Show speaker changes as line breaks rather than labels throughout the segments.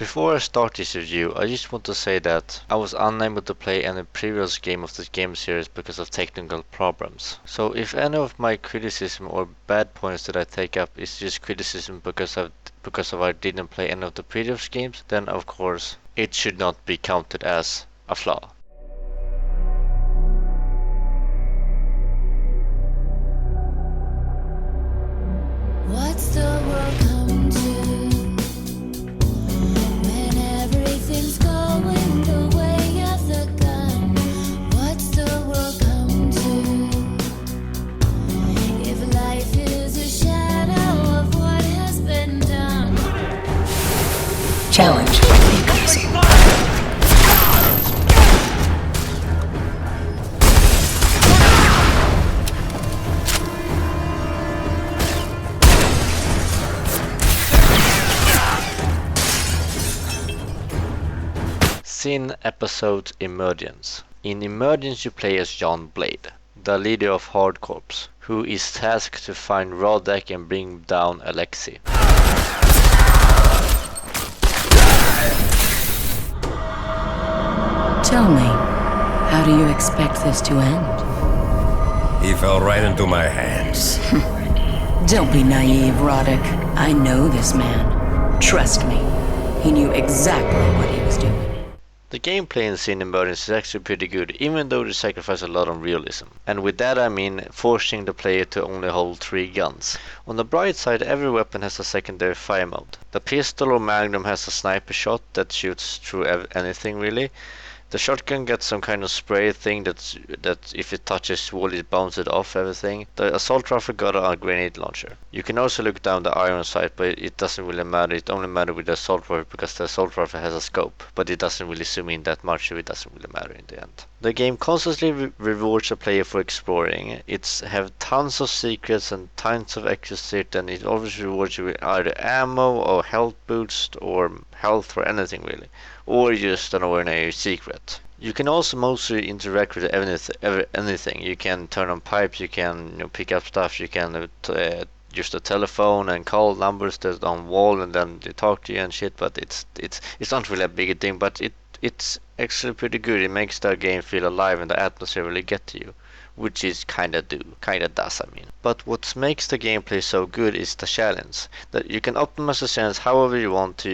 Before I start this review, I just want to say that I was unable to play any previous game of this game series because of technical problems. So if any of my criticism or bad points that I take up is just criticism because I didn't play any of the previous games, then of course it should not be counted as a flaw.
What's the world come to when everything's going the way of the gun? What's the world come to if life is a shadow of what has been done?
Challenge increasing.
SiN Episodes Emergence. In Emergence you play as John Blade, the leader of Hard Corps, who is tasked to find Rodek and bring down Alexei.
Tell me, how do you expect this to end?
He fell right into my hands.
Don't be naive, Roddick. I know this man. Trust me. He knew exactly what he was doing.
The gameplay in SiN Emergence is actually pretty good, even though they sacrifice a lot on realism. And with that I mean forcing the player to only hold 3 guns. On the bright side, every weapon has a secondary fire mode. The pistol or magnum has a sniper shot that shoots through anything really. The shotgun gets some kind of spray thing that if it touches wall it bounces off everything. The assault rifle got a grenade launcher. You can also look down the iron sight, but it doesn't really matter. It only matters with the assault rifle because the assault rifle has a scope, but it doesn't really zoom in that much, so it doesn't really matter in the end. The game constantly rewards the player for exploring. It's have tons of secrets and tons of exit, and it always rewards you with either ammo or health boost or health or anything really, or just an ordinary secret. You can also mostly interact with anything. You can turn on pipes, you can pick up stuff, you can use the telephone and call numbers that's on wall and then they talk to you and shit, but it's not really a big thing, but it's actually pretty good. It makes the game feel alive and the atmosphere really get to you, which is kinda does I mean. But what makes the gameplay so good is the challenge. That you can optimize the challenge however you want to.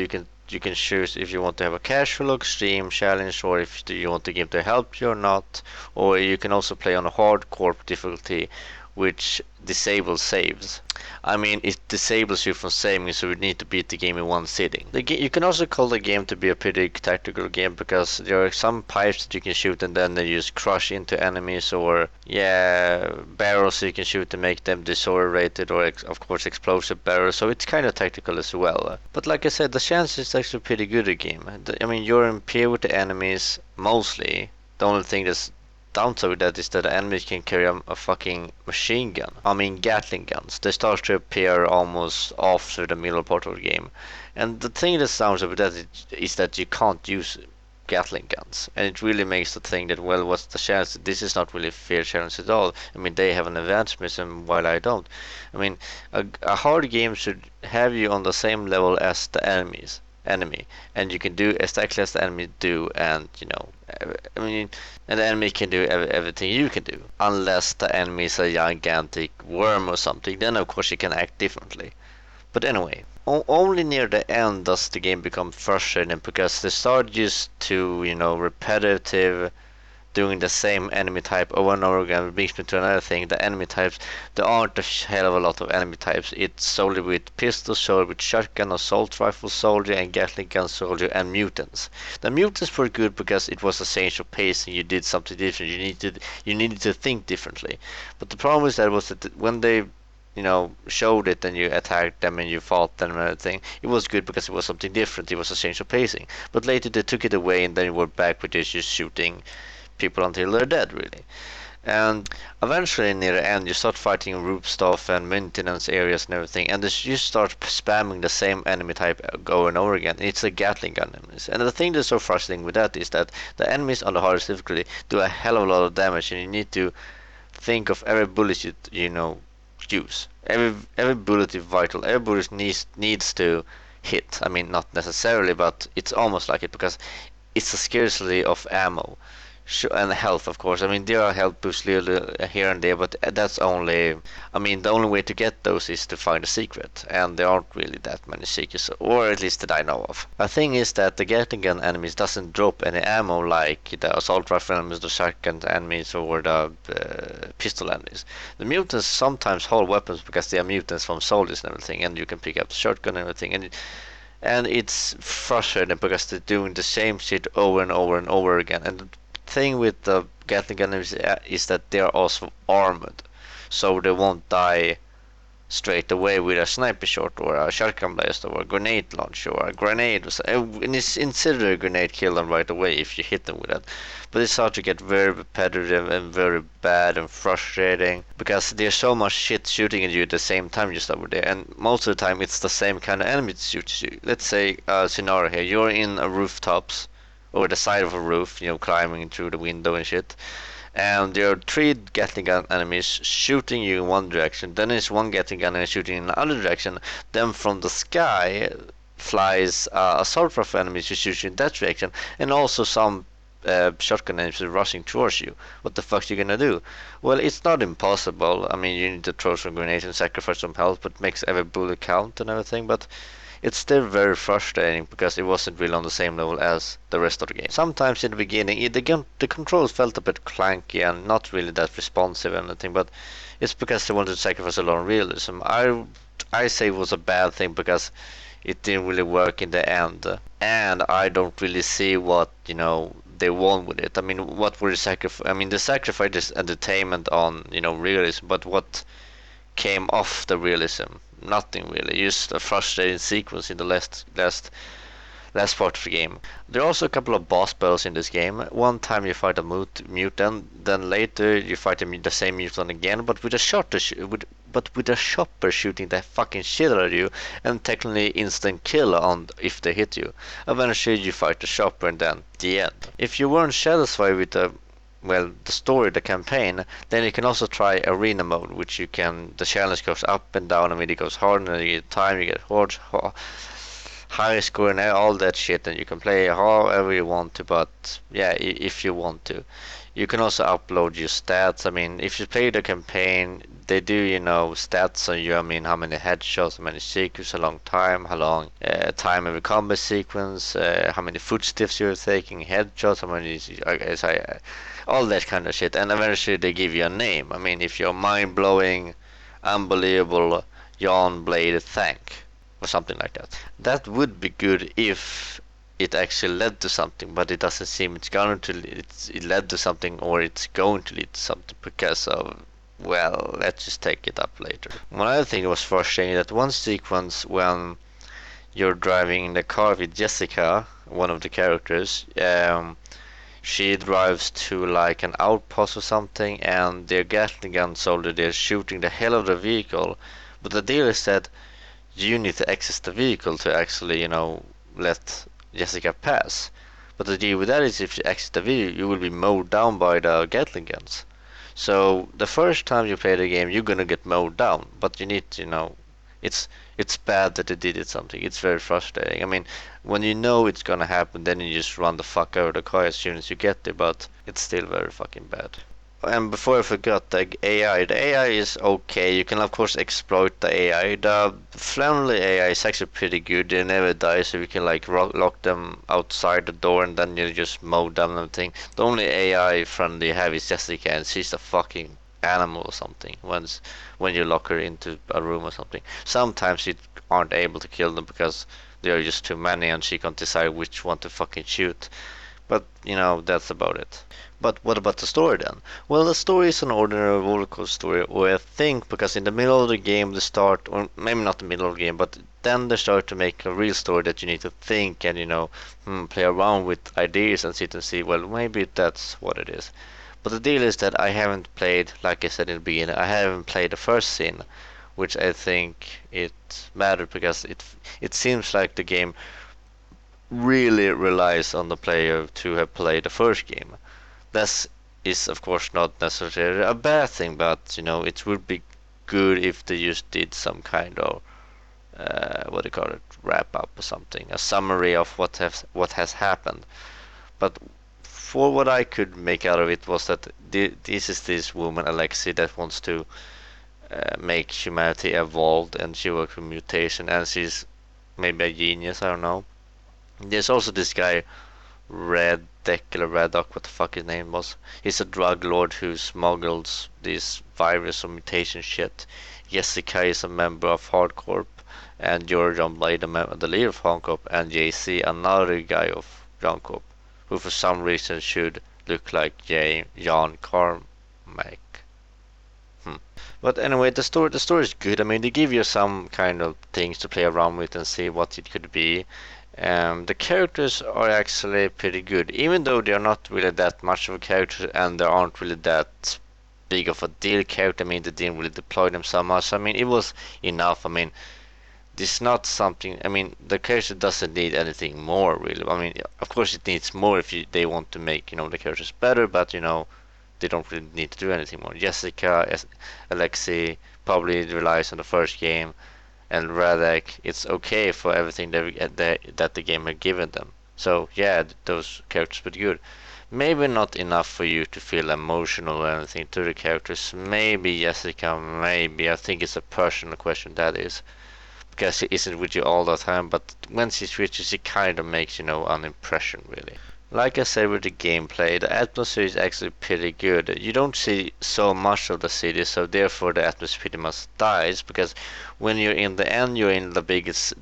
You can choose if you want to have a casual or extreme challenge, or if you want the game to help you or not, or you can also play on a hardcore difficulty, which disables saves. I mean, it disables you from saving, so you need to beat the game in one sitting. You can also call the game to be a pretty tactical game because there are some pipes that you can shoot and then they just crush into enemies, or barrels you can shoot to make them decelerated, or of course explosive barrels. So it's kind of tactical as well. But like I said, the chance is actually pretty good at the game. I mean, you're in pair with the enemies mostly. The only thing that's downside with that is that the enemies can carry a fucking machine gun. I mean Gatling guns. They start to appear almost after the middle part of the game. And the thing that sounds with that is that you can't use Gatling guns. And it really makes the thing that, well, what's the chance? This is not really a fair challenge at all. I mean, they have an advantage while I don't. I mean, a hard game should have you on the same level as the enemy, and you can do exactly as the enemy do, and I mean, and the enemy can do everything you can do, unless the enemy is a gigantic worm or something. Then of course you can act differently. But anyway, only near the end does the game become frustrating because they start just to repetitive, doing the same enemy type over and over again. It brings me to another thing. The enemy types, there aren't a hell of a lot of enemy types. It's solely with pistol soldier, with shotgun, assault rifle soldier, and Gatling gun soldier, and mutants. The mutants were good because it was a change of pace and you did something different. You needed to think differently. But the problem is that when they showed it and you attacked them and you fought them and everything, it was good because it was something different. It was a change of pacing. But later they took it away and then you were back with just shooting people until they're dead, really. And eventually near the end you start fighting roof stuff and maintenance areas and everything, and you start spamming the same enemy type over and over again. It's the Gatling gun enemies. And the thing that's so frustrating with that is that the enemies on the hardest difficulty do a hell of a lot of damage, and you need to think of every bullet you use. Every bullet is vital. Every bullet needs to hit. I mean, not necessarily, but it's almost like it because it's a scarcity of ammo. And health, of course. I mean, there are health boosts little here and there, but that's only. I mean, the only way to get those is to find a secret, and there aren't really that many secrets, or at least that I know of. The thing is that the Gatling gun enemies doesn't drop any ammo like the assault rifle enemies, the shotgun enemies, or the pistol enemies. The mutants sometimes hold weapons because they are mutants from soldiers and everything, and you can pick up the shotgun and everything, and it's frustrating because they're doing the same shit over and over and over again. And the thing with the Gatling gunners is that they are also armored, so they won't die straight away with a sniper shot or a shotgun blast or a grenade launcher or a grenade. And it's considered a grenade kill them right away if you hit them with that. But it's hard to get very repetitive and very bad and frustrating because there's so much shit shooting at you at the same time just over there. And most of the time it's the same kind of enemy that shoots you. Let's say a scenario here. You're in a rooftops or the side of a roof, climbing through the window and shit. And there are 3 Gatling gun enemies shooting you in one direction. Then there's 1 Gatling gun enemy shooting in the other direction. Then from the sky flies assault rifle enemies who shoot you in that direction, and also some shotgun enemies rushing towards you. What the fuck are you gonna do? Well, it's not impossible. I mean, you need to throw some grenades and sacrifice some health, but makes every bullet count and everything. But it's still very frustrating because it wasn't really on the same level as the rest of the game. Sometimes in the beginning, the controls felt a bit clunky and not really that responsive and anything, but it's because they wanted to sacrifice a lot of realism. I say it was a bad thing because it didn't really work in the end, and I don't really see what they want with it. I mean, what were the sacrifice? I mean, the sacrifice is entertainment on realism, but what came off the realism? Nothing really, just a frustrating sequence in the last part of the game. There are also a couple of boss battles in this game. One time you fight a mutant, then later you fight the same mutant again, but with a chopper shooting the fucking shit out of you, and technically instant kill on if they hit you. Eventually you fight the chopper and then the end. If you weren't satisfied with the story, the campaign, then you can also try arena mode, which the challenge goes up and down. I mean, it goes hard, and you get time, you get high score and all that shit, and you can play however you want to, but yeah, if you want to. You can also upload your stats. I mean, if you play the campaign, they do, stats on you. I mean, how many headshots, how many secrets, how long time, how long time every combat sequence, how many footsteps you're taking, headshots, how many, all that kind of shit. And eventually they give you a name. I mean, if you're mind-blowing, unbelievable, yawn bladed tank, or something like that. That would be good if it actually led to something, but it doesn't seem it led to something, or it's going to lead to something because of, well, let's just take it up later. One other thing that was frustrating, that one sequence when you're driving in the car with Jessica, one of the characters, she drives to like an outpost or something, and their Gatling gun soldier, they're shooting the hell out of the vehicle, but the deal is that you need to access the vehicle to actually, let Jessica pass. But the deal with that is if you exit the vehicle, you will be mowed down by the Gatling guns. So the first time you play the game, you're gonna get mowed down, but you need to, it's bad that they did it something. It's very frustrating. I mean, when you know it's gonna happen, then you just run the fuck out of the car as soon as you get there, but it's still very fucking bad. And before I forgot, the AI is okay. You can of course exploit the AI. The friendly AI is actually pretty good. They never die, so you can like lock them outside the door and then you just mow them and everything. The only AI friendly you have is Jessica, and she's a fucking animal or something when you lock her into a room or something. Sometimes you aren't able to kill them because there are just too many and she can't decide which one to fucking shoot. But, that's about it. But what about the story then? Well, the story is an ordinary rollercoaster story, or I think, because in the middle of the game they start, or maybe not the middle of the game, but then they start to make a real story that you need to think and, play around with ideas and sit and see, well, maybe that's what it is. But the deal is that I haven't played, like I said in the beginning, I haven't played the first SiN, which I think it mattered because it seems like the game really relies on the player to have played the first game. This is of course not necessarily a bad thing, but it would be good if they just did some kind of what do you call it, wrap up or something, a summary of what has happened. But for what I could make out of it was that this is this woman Alexi that wants to make humanity evolved, and she works with mutation, and she's maybe a genius, I don't know. There's also this guy Red Deck or Raddock, what the fuck his name was. He's a drug lord who smuggles this virus or mutation shit. Jessica is a member of Hardcorp, and George on Blade, the leader of Hardcorp, and JC, another guy of Hardcorp, who for some reason should look like Jan Carmack. But anyway, the story is good. I mean, they give you some kind of things to play around with and see what it could be. The characters are actually pretty good, even though they are not really that much of a character and they aren't really that big of a deal character. I mean, they didn't really deploy them so much. I mean, it was enough. I mean, this is not something. I mean, the character doesn't need anything more, really. I mean, of course, it needs more if they want to make the characters better, but they don't really need to do anything more. Jessica, Alexei probably relies on the first game, and Radek, it's okay for everything that the game had given them. So yeah, those characters were good. Maybe not enough for you to feel emotional or anything to the characters. Maybe Jessica, maybe. I think it's a personal question, that is. Because she isn't with you all the time, but when she switches, it kind of makes, an impression, really. Like I said with the gameplay, the atmosphere is actually pretty good. You don't see so much of the city, so therefore the atmosphere pretty much dies, because when you're in the end, you're in the biggest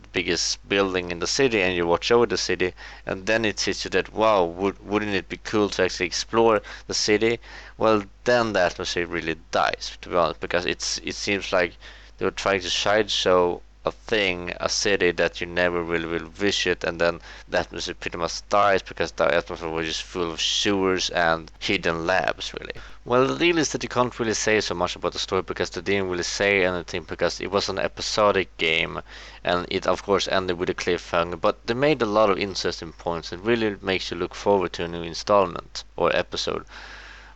building in the city and you watch over the city, and then it hits you that, wow, wouldn't it be cool to actually explore the city? Well, then the atmosphere really dies, to be honest, because it seems like they were trying to sideshow a city that you never really will visit, and then the atmosphere pretty much dies because the atmosphere was just full of sewers and hidden labs, really. Well, the deal is that you can't really say so much about the story because they didn't really say anything, because it was an episodic game and it of course ended with a cliffhanger, but they made a lot of interesting points and really makes you look forward to a new installment or episode.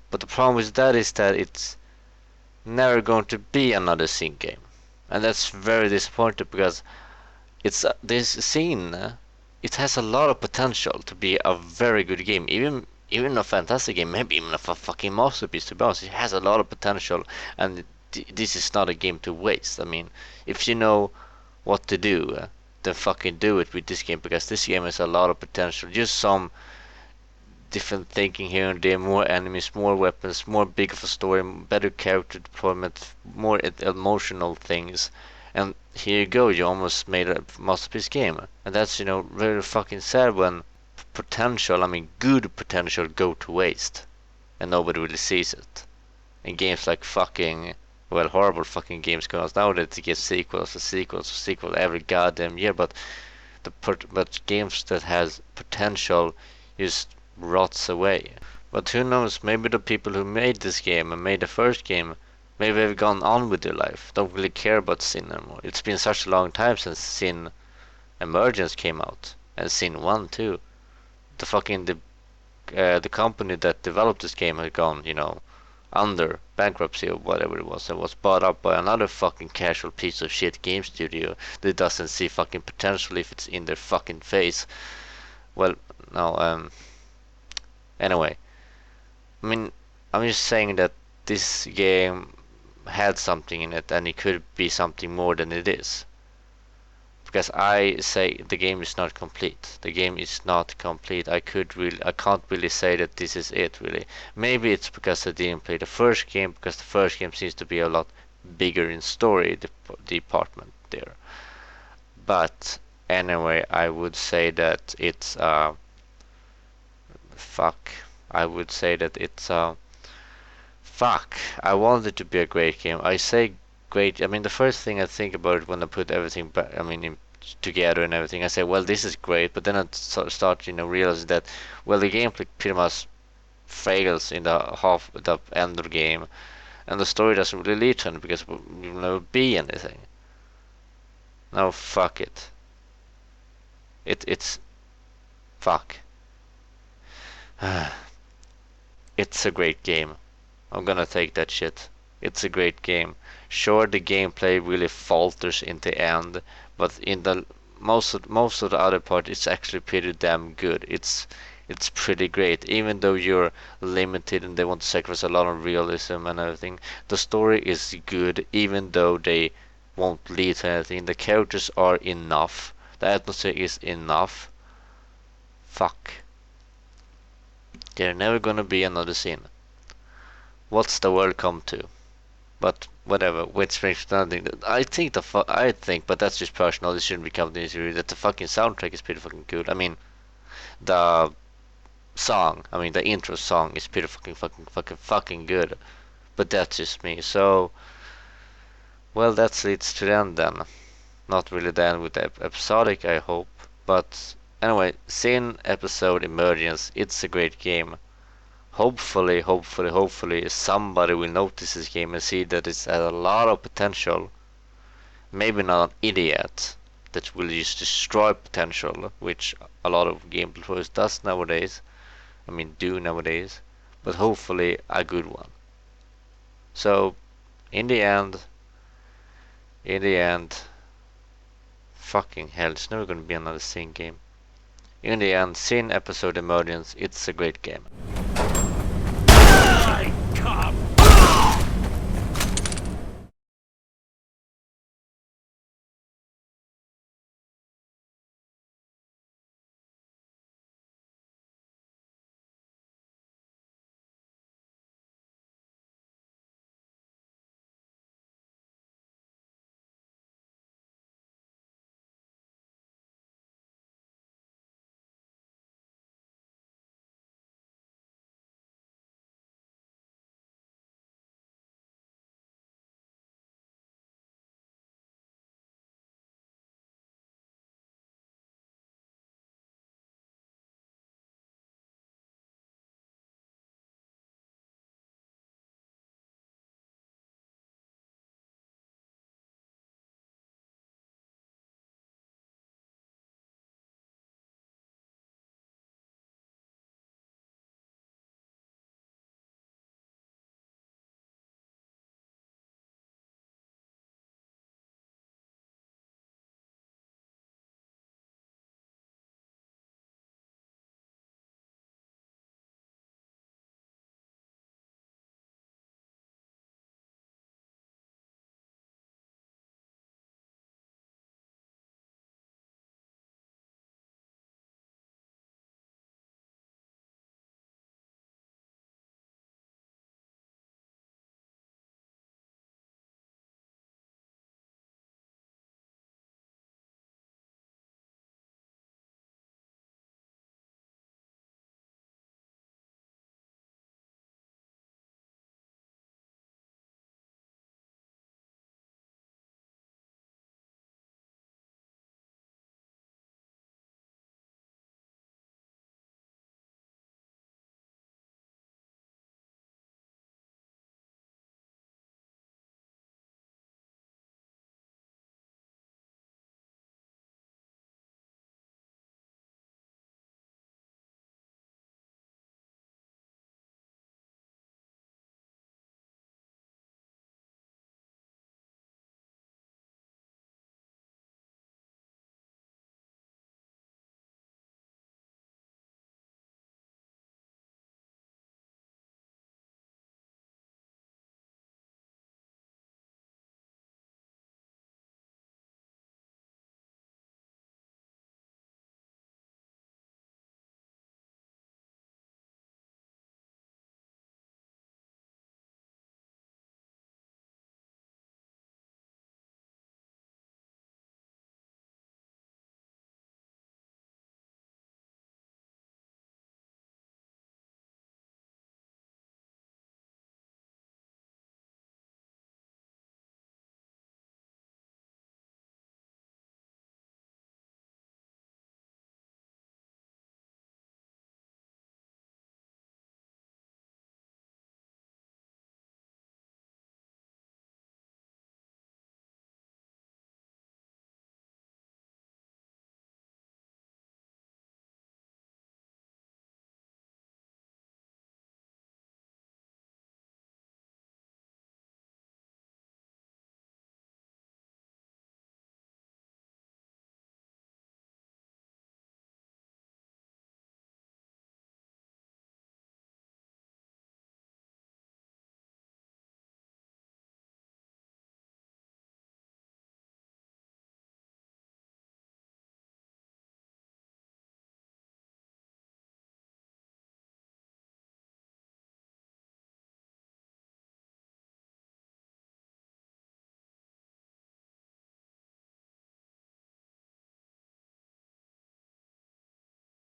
But the problem with that is that it's never going to be another SiN game. And that's very disappointing, because it's this SiN, it has a lot of potential to be a very good game, even a fantastic game, maybe even a fucking masterpiece. To be honest, it has a lot of potential, and this is not a game to waste. I mean, if you know what to do, then fucking do it with this game, because this game has a lot of potential. Just some different thinking here and there, more enemies, more weapons, more big of a story, better character deployment, more emotional things. And here you go, you almost made a masterpiece game. And that's, very fucking sad when potential, I mean good potential, go to waste. And nobody really sees it. And games like fucking, well, horrible fucking games come out nowadays to get sequels every goddamn year, but but games that has potential just rots away. But who knows, maybe the people who made this game and made the first game, maybe they've gone on with their life, don't really care about SiN anymore. It's been such a long time since SiN Emergence came out, and SiN 1 too. The company that developed this game had gone, under bankruptcy or whatever it was, and was bought up by another fucking casual piece of shit game studio that doesn't see fucking potential if it's in their fucking face. Well, no, anyway, I mean, I'm just saying that this game had something in it, and it could be something more than it is. Because I say the game is not complete. The game is not complete. I can't really say that this is it, really. Maybe it's because I didn't play the first game, because the first game seems to be a lot bigger in story department there. But anyway, I would say that it's fuck. I would say that it's fuck. I want it to be a great game. I say great. I mean, the first thing I think about it when I put everything back, I mean, together and everything, I say, well, this is great. But then I start, realizing that, well, the gameplay pretty much fails in the end of the game, and the story doesn't really lead to it because you'll never be anything. No, fuck it. It's fuck. It's a great game. I'm gonna take that shit. It's a great game. Sure, the gameplay really falters in the end, but in the most of the other part, it's actually pretty damn good. It's pretty great, even though you're limited and they want to sacrifice a lot of realism and everything. The story is good, even though they won't lead to anything. The characters are enough. The atmosphere is enough. Fuck. There's never gonna be another SiN. What's the world come to? But whatever. With strange nothing. I think but that's just personal. This shouldn't be counted in series. That the fucking soundtrack is pretty fucking good. I mean, the the intro song is pretty fucking good. But that's just me. So, well, that leads to the end then. Not really the end with the episodic, I hope. But anyway, SiN Episode Emergence. It's a great game. Hopefully, somebody will notice this game and see that it's has a lot of potential. Maybe not an idiot that will just destroy potential, which a lot of game developers does nowadays. Do nowadays. But hopefully a good one. So, in the end, fucking hell, it's never gonna be another SiN game. In the end, SiN Episode Emergence, it's a great game.